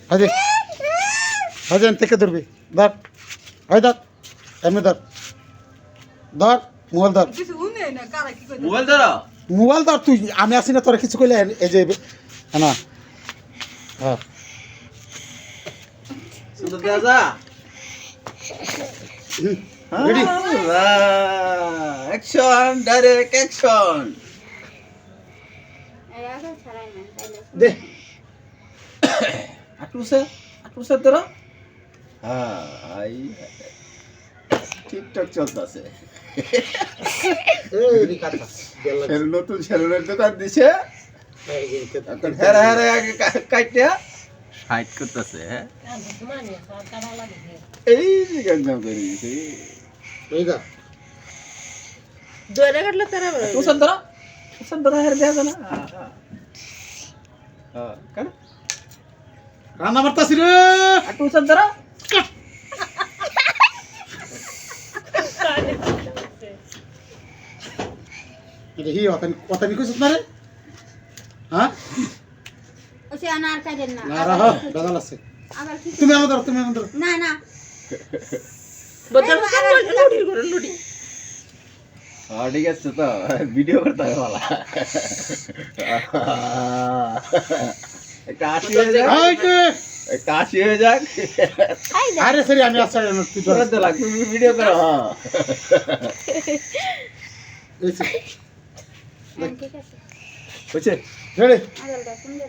হাজি হাজি থেকে ধরবি ধর হয় ধর এমনি ধর ধর মোবাইল ধর মোবাইল ধরো মোবাইল ধর তুই আমি আসি না তোরা কিছু কইলে এই যে না হ্যাঁ সুন্দর দেওয়া যা রেডি অ্যাকশন ডাইরেক্ট অ্যাকশন দে আটুসে তোরা হাই টিকটক চলতেছে নতুন সেলুনের দোকান দিছে হেরা হেরা আগে কাটিয়া হাইট করতেছে এই যে গঞ্জাম করে দিছে এই দা দৌড়ে কাটলে তারা সুন্দর হের দেয়া না কেন রান্না মারতাছি রে আটু সুন্দর এটা হি অতানি কইছিস না রে হ্যাঁ ওসে আনার কাজের না না রাহ বেদাল আছে আবার কি তুমি আমাদের তুমি আমাদের না না বদল লুডি করে লুডি হ্যাঁ ঠিক আছে তো ভিডিও করতে হবে বলা একটা হাসি হয়ে যাক এই যে একটা হাসি হয়ে যাক আরে সরি আমি আসলে তুই ধর করতে লাগ তুমি ভিডিও করো হ্যাঁ এই যে ঠিক আছে বুঝছে রেডি আদালটা সুন্দর